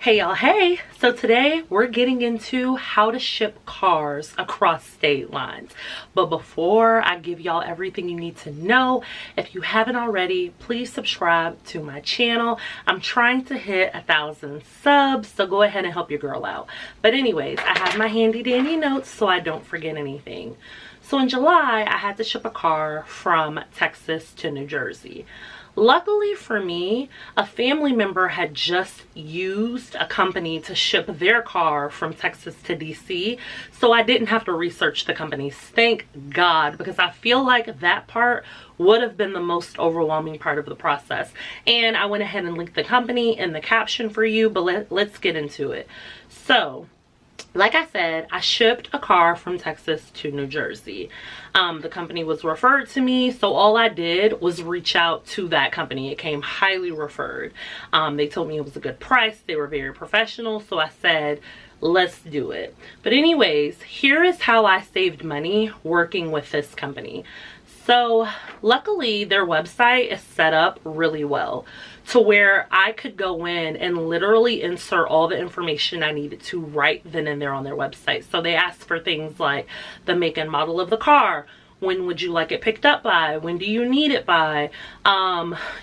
Hey y'all, hey! So today we're getting into how to ship cars across state lines. But before I give y'all everything you need to know, if you haven't already, please subscribe to my channel. I'm trying to hit 1,000 subs, so go ahead and help your girl out. But anyways, I have my handy dandy notes so I don't forget anything. So in July, I had to ship a car from Texas to New Jersey. Luckily for me, a family member had just used a company to ship their car from Texas to DC, so I didn't have to research the companies. Thank God, because I feel like that part would have been the most overwhelming part of the process. And I went ahead and linked the company in the caption for you, but let's get into it. So, like I said, I shipped a car from Texas to New Jersey. The company was referred to me, so all I did was reach out to that company. It came highly referred. They told me it was a good price. They were very professional, so I said, let's do it. But anyways, here is how I saved money working with this company. So luckily their website is set up really well to where I could go in and literally insert all the information I needed to right then and there on their website. So they asked for things like the make and model of the car, when would you like it picked up by, when do you need it by,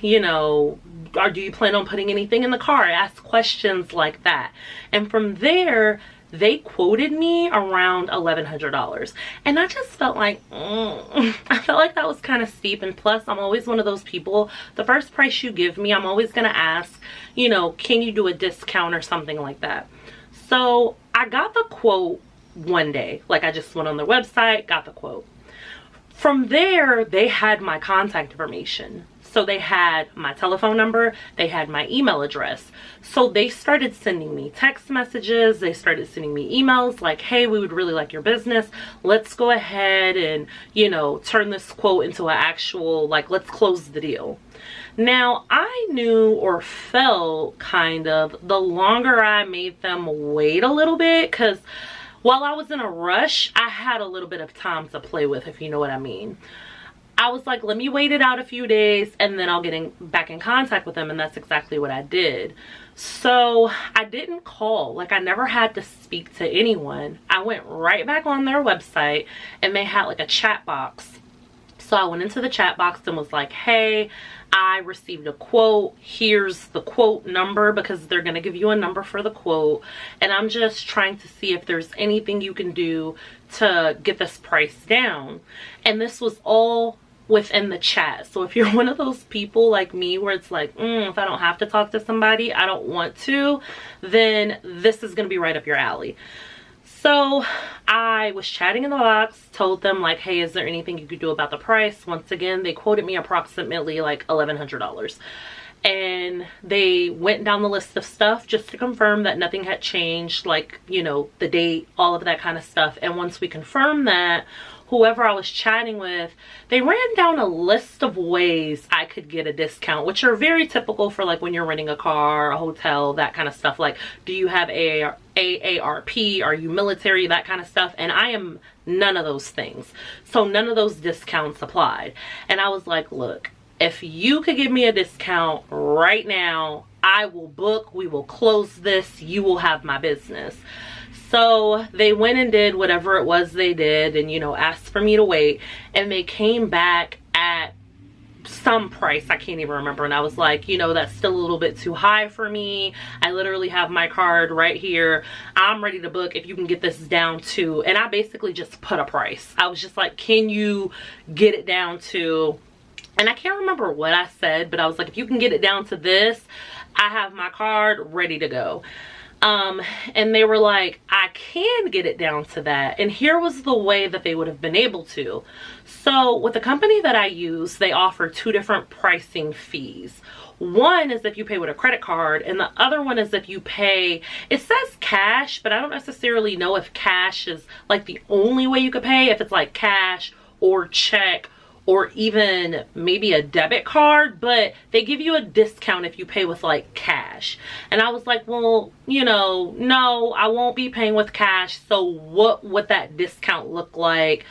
you know, or do you plan on putting anything in the car? I asked questions like that. And from there, they quoted me around $1,100, and I just felt like I felt like that was kind of steep. And plus, I'm always one of those people, the first price you give me, I'm always gonna ask, you know, can you do a discount or something like that. So I got the quote one day, like I just went on their website, got the quote. From there, they had my contact information. So they had my telephone number, they had my email address. So they started sending me text messages, they started sending me emails like, hey, we would really like your business. Let's go ahead and, you know, turn this quote into an actual, like, let's close the deal. Now, I knew or felt kind of the longer I made them wait a little bit, because while I was in a rush, I had a little bit of time to play with, if you know what I mean. I was like, let me wait it out a few days and then I'll get back in contact with them, and that's exactly what I did. So I didn't call, like I never had to speak to anyone. I went right back on their website and they had like a chat box. So I went into the chat box and was like, hey, I received a quote. Here's the quote number, because they're going to give you a number for the quote. And I'm just trying to see if there's anything you can do to get this price down. And this was all within the chat. So if you're one of those people like me where it's like, if I don't have to talk to somebody, I don't want to, then this is going to be right up your alley. So I was chatting in the box, told them like, hey, is there anything you could do about the price? Once again, they quoted me approximately like $1,100. And they went down the list of stuff just to confirm that nothing had changed, like, you know, the date, all of that kind of stuff. And once we confirmed that, whoever I was chatting with, they ran down a list of ways I could get a discount, which are very typical for like when you're renting a car, a hotel, that kind of stuff. Like, do you have AARP? Are you military? That kind of stuff. And I am none of those things. So none of those discounts applied. And I was like, look, if you could give me a discount right now, I will book, we will close this, you will have my business. So they went and did whatever it was they did and, you know, asked for me to wait. And they came back at some price, I can't even remember. And I was like, you know, that's still a little bit too high for me. I literally have my card right here. I'm ready to book if you can get this down to, and I basically just put a price. I was just like, can you get it down to, and I can't remember what I said, but I was like, if you can get it down to this, I have my card ready to go. And they were like, I can get it down to that. And here was the way that they would have been able to. So with the company that I use, they offer two different pricing fees. One is if you pay with a credit card, and the other one is if you pay, it says cash, but I don't necessarily know if cash is like the only way you could pay, if it's like cash or check or even maybe a debit card, but they give you a discount if you pay with like cash. And I was like, well, you know, no, I won't be paying with cash. So what would that discount look like?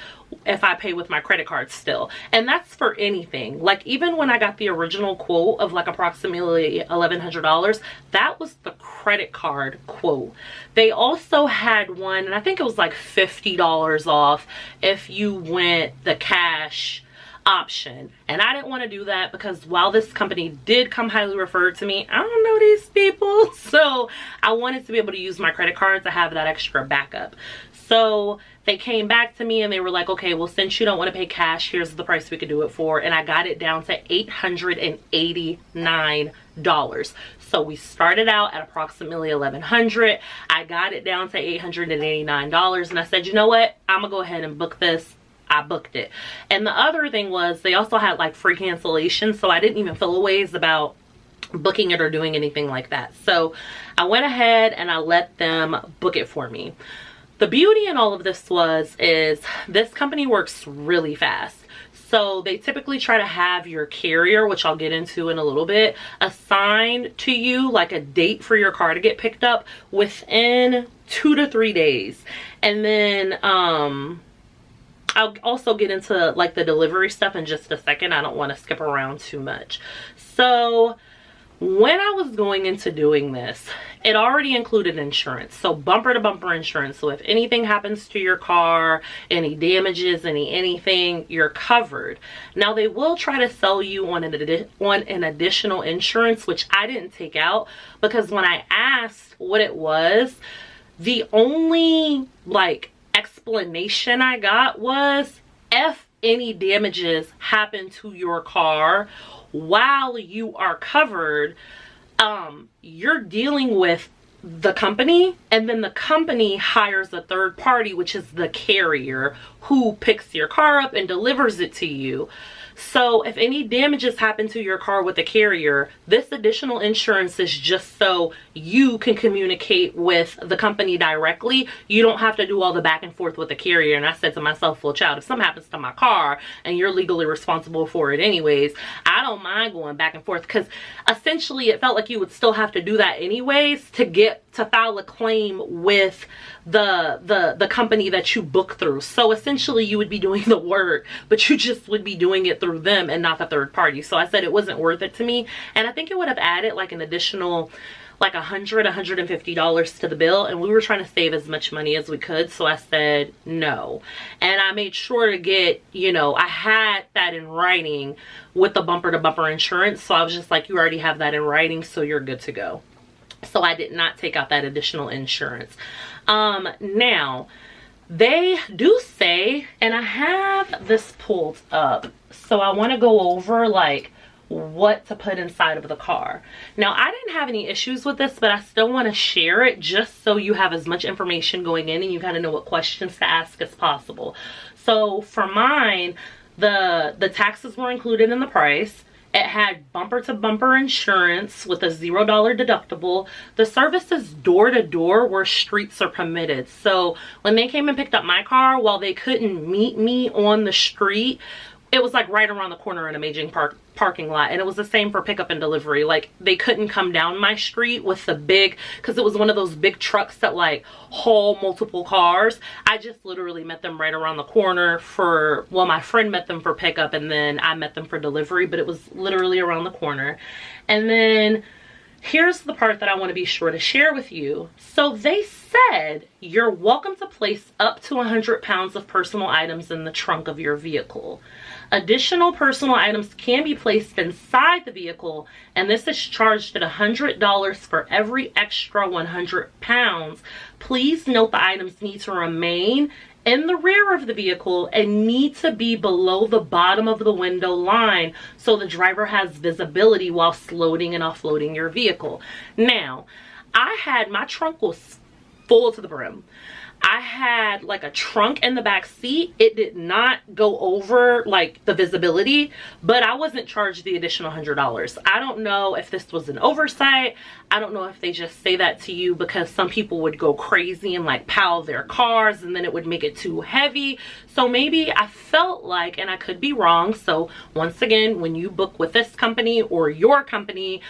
if I pay with my credit card still. And that's for anything. Like even when I got the original quote of like approximately $1,100, that was the credit card quote. They also had one, and I think it was like $50 off if you went the cash option. And I didn't want to do that because while this company did come highly referred to me, I don't know these people. So I wanted to be able to use my credit card to have that extra backup. So they came back to me and they were like, okay, well, since you don't want to pay cash, here's the price we could do it for. And I got it down to $889. So we started out at approximately $1,100. I got it down to $889. And I said, you know what? I'm gonna go ahead and book this. I booked it. And the other thing was they also had like free cancellation. So I didn't even feel a ways about booking it or doing anything like that. So I went ahead and I let them book it for me. The beauty in all of this is this company works really fast. So they typically try to have your carrier, which I'll get into in a little bit, assigned to you like a date for your car to get picked up within 2 to 3 days. And then I'll also get into like the delivery stuff in just a second. I don't want to skip around too much. So when I was going into doing this, it already included insurance. So bumper to bumper insurance. So if anything happens to your car, any damages, anything, you're covered. Now they will try to sell you on an additional insurance, which I didn't take out because when I asked what it was, the only like explanation I got was if any damages happen to your car while you are covered, you're dealing with the company, and then the company hires a third party, which is the carrier, who picks your car up and delivers it to you. So if any damages happen to your car with the carrier, this additional insurance is just so you can communicate with the company directly. You don't have to do all the back and forth with the carrier. And I said to myself, well, child, if something happens to my car and you're legally responsible for it anyways, I don't mind going back and forth, because essentially it felt like you would still have to do that anyways to file a claim with the company that you book through. So essentially you would be doing the work, but you just would be doing it through them and not the third party. So I said it wasn't worth it to me, and I think it would have added like an additional like $150 to the bill, and we were trying to save as much money as we could. So I said no, and I made sure to get, you know, I had that in writing with the bumper to bumper insurance. So I was just like, you already have that in writing, so you're good to go. So I did not take out that additional insurance. Now they do say, and I have this pulled up, so I want to go over like what to put inside of the car. Now I didn't have any issues with this, but I still want to share it just so you have as much information going in and you kind of know what questions to ask as possible. So for mine, the taxes were included in the price. It had bumper to bumper insurance with a $0 deductible. The service is door to door where streets are permitted. So when they came and picked up my car, while they couldn't meet me on the street, it was like right around the corner in a major parking lot. And it was the same for pickup and delivery. Like they couldn't come down my street with the big, because it was one of those big trucks that like haul multiple cars. I just literally met them right around the corner for, well, my friend met them for pickup and then I met them for delivery, but it was literally around the corner. And then here's the part that I want to be sure to share with you. So they said you're welcome to place up to 100 pounds of personal items in the trunk of your vehicle. Additional personal items can be placed inside the vehicle, and this is charged at $100 for every extra 100 pounds. Please note the items need to remain in the rear of the vehicle and need to be below the bottom of the window line so the driver has visibility whilst loading and offloading your vehicle. Now, my trunk was full to the brim. I had like a trunk in the back seat. It did not go over like the visibility, but I wasn't charged the additional $100. I don't know if this was an oversight. I don't know if they just say that to you because some people would go crazy and like pile their cars and then it would make it too heavy. So maybe I felt like, and I could be wrong. So once again, when you book with this company or your company,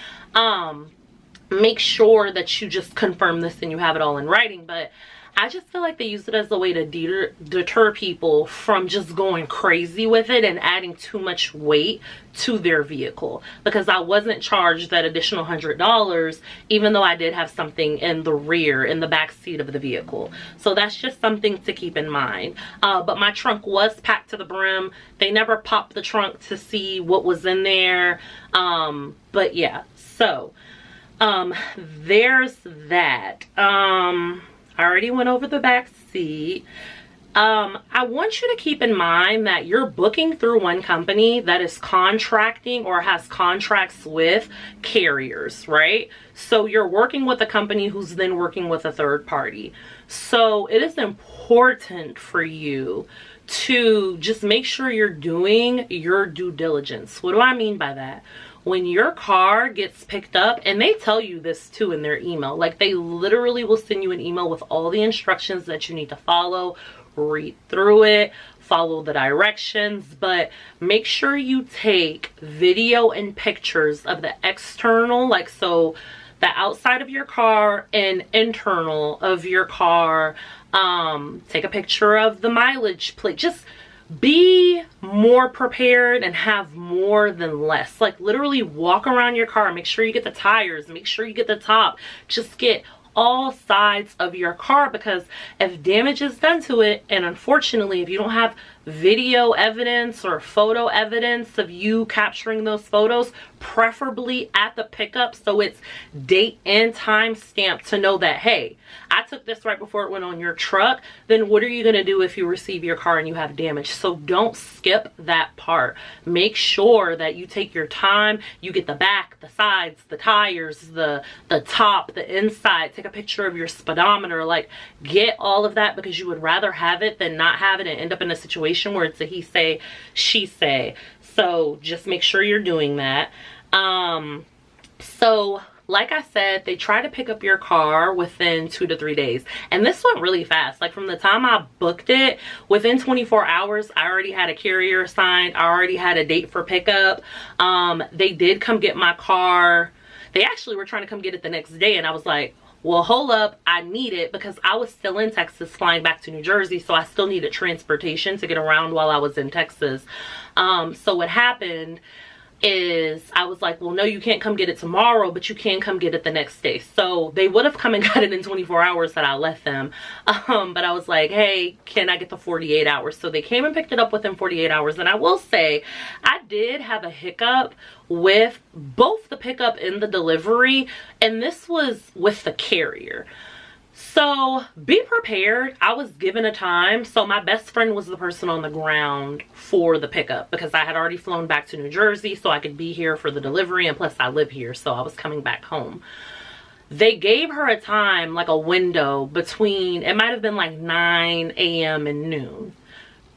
make sure that you just confirm this and you have it all in writing. But I just feel like they use it as a way to deter people from just going crazy with it and adding too much weight to their vehicle, because I wasn't charged that additional $100 even though I did have something in the rear, in the back seat of the vehicle. So that's just something to keep in mind. But my trunk was packed to the brim. They never popped the trunk to see what was in there. But yeah, so there's that. I already went over the back seat. I want you to keep in mind that you're booking through one company that is contracting or has contracts with carriers, right? So you're working with a company who's then working with a third party. So it is important for you to just make sure you're doing your due diligence. What do I mean by that? When your car gets picked up, and they tell you this too in their email, like they literally will send you an email with all the instructions that you need to follow. Read through it, follow the directions, but make sure you take video and pictures of the external, like so the outside of your car and internal of your car. Take a picture of the mileage plate. Just be more prepared and have more than less. Like literally walk around your car, make sure you get the tires, make sure you get the top, just get all sides of your car, because if damage is done to it, and unfortunately if you don't have video evidence or photo evidence of you capturing those photos, preferably at the pickup, so it's date and time stamped to know that, hey, I took this right before it went on your truck, then what are you going to do if you receive your car and you have damage? So don't skip that part. Make sure that you take your time, you get the back, the sides, the tires, the top, the inside, take a picture of your speedometer, like get all of that, because you would rather have it than not have it and end up in a situation where it's a he say, she say. So just make sure you're doing that. So like I said, they try to pick up your car within 2 to 3 days. And this went really fast. Like from the time I booked it, within 24 hours, I already had a carrier assigned. I already had a date for pickup. They did come get my car. They actually were trying to come get it the next day. And I was like, well, hold up, I need it, because I was still in Texas flying back to New Jersey. So I still needed transportation to get around while I was in Texas. So what happened is I was like, well, no, you can't come get it tomorrow, but you can come get it the next day. So they would have come and got it in 24 hours that I left them. But I was like, hey, can I get the 48 hours? So they came and picked it up within 48 hours. And I will say, I did have a hiccup with both the pickup and the delivery. And this was with the carrier. So be prepared. I was given a time. So my best friend was the person on the ground for the pickup, because I had already flown back to New Jersey so I could be here for the delivery, and plus I live here, so I was coming back home. They gave her a time, like a window between, it might have been like 9 a.m. and noon.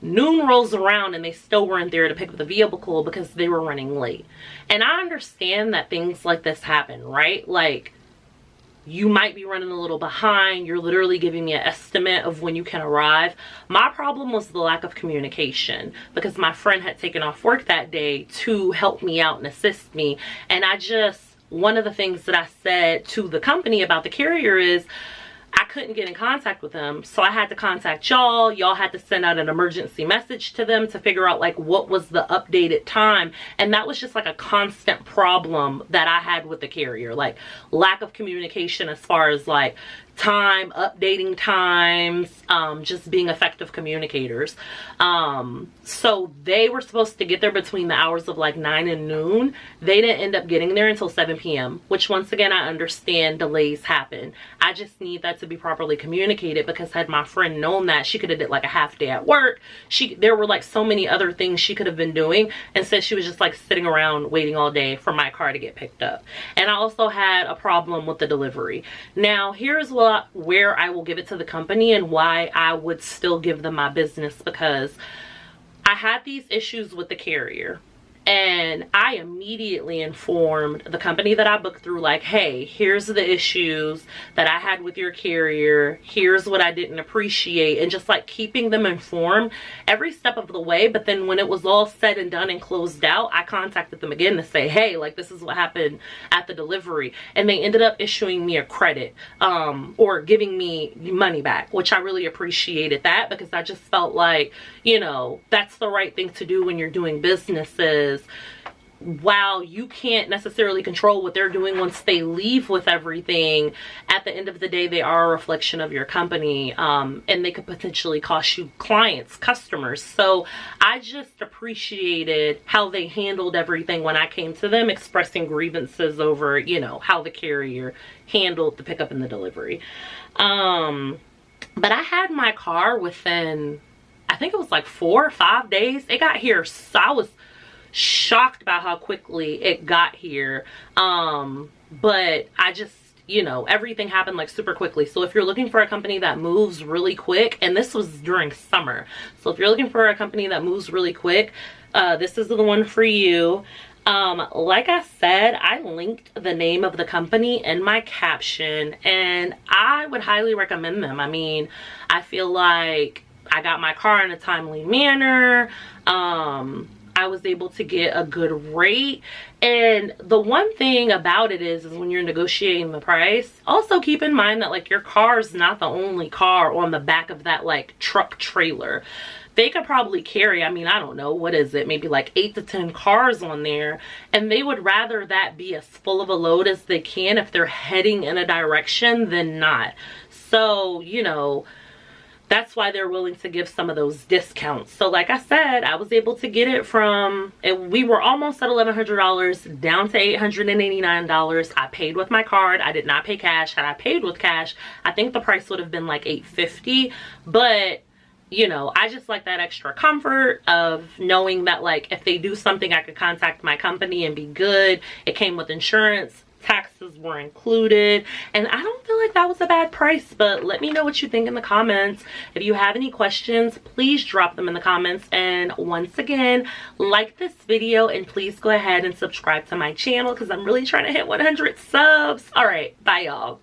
Noon rolls around and they still weren't there to pick up the vehicle because they were running late. And I understand that things like this happen, right? Like, you might be running a little behind. You're literally giving me an estimate of when you can arrive. My problem was the lack of communication, because my friend had taken off work that day to help me out and assist me. And one of the things that I said to the company about the carrier is, I couldn't get in contact with them, so I had to contact y'all. Y'all had to send out an emergency message to them to figure out like what was the updated time. And that was just like a constant problem that I had with the carrier, like lack of communication as far as like time, updating times, just being effective communicators. So they were supposed to get there between the hours of like 9 and noon. They didn't end up getting there until 7 p.m. which, once again, I understand delays happen. I just need that to be properly communicated, because had my friend known that, she could have did like a half day at work. There were like so many other things she could have been doing. Instead, she was just like sitting around waiting all day for my car to get picked up. And I also had a problem with the delivery. Now, here's where I will give it to the company and why I would still give them my business, because I had these issues with the carrier. And I immediately informed the company that I booked through, like, hey, here's the issues that I had with your carrier. Here's what I didn't appreciate. And just like keeping them informed every step of the way. But then when it was all said and done and closed out, I contacted them again to say, hey, like, this is what happened at the delivery. And they ended up issuing me a credit, or giving me money back, which I really appreciated that, because I just felt like, you know, that's the right thing to do when you're doing businesses. While you can't necessarily control what they're doing once they leave with everything, at the end of the day, they are a reflection of your company, and they could potentially cost you clients, customers. So I just appreciated how they handled everything when I came to them expressing grievances over, you know, how the carrier handled the pickup and the delivery. But I had my car within, I think it was like 4 or 5 days. It got here, so I was shocked by how quickly it got here. But I just, you know, everything happened like super quickly. So if you're looking for a company that moves really quick, and this was during summer, so if you're looking for a company that moves really quick, this is the one for you. Like I said, I linked the name of the company in my caption, and I would highly recommend them. I mean, I feel like I got my car in a timely manner. I was able to get a good rate. And the one thing about it is when you're negotiating the price, also keep in mind that like your car is not the only car on the back of that like truck trailer. They could probably carry, I mean, I don't know, what is it, maybe like 8 to 10 cars on there, and they would rather that be as full of a load as they can if they're heading in a direction than not. So, you know, that's why they're willing to give some of those discounts. So like I said, I was able to get it from, we were almost at $1,100 down to $889. I paid with my card. I did not pay cash. Had I paid with cash, I think the price would have been like $850. But you know, I just like that extra comfort of knowing that like if they do something, I could contact my company and be good. It came with insurance. Taxes were included, and I don't feel like that was a bad price. But let me know what you think in the comments. If you have any questions, please drop them in the comments. And once again, like this video, and please go ahead and subscribe to my channel because I'm really trying to hit 100 subs. All right, bye y'all.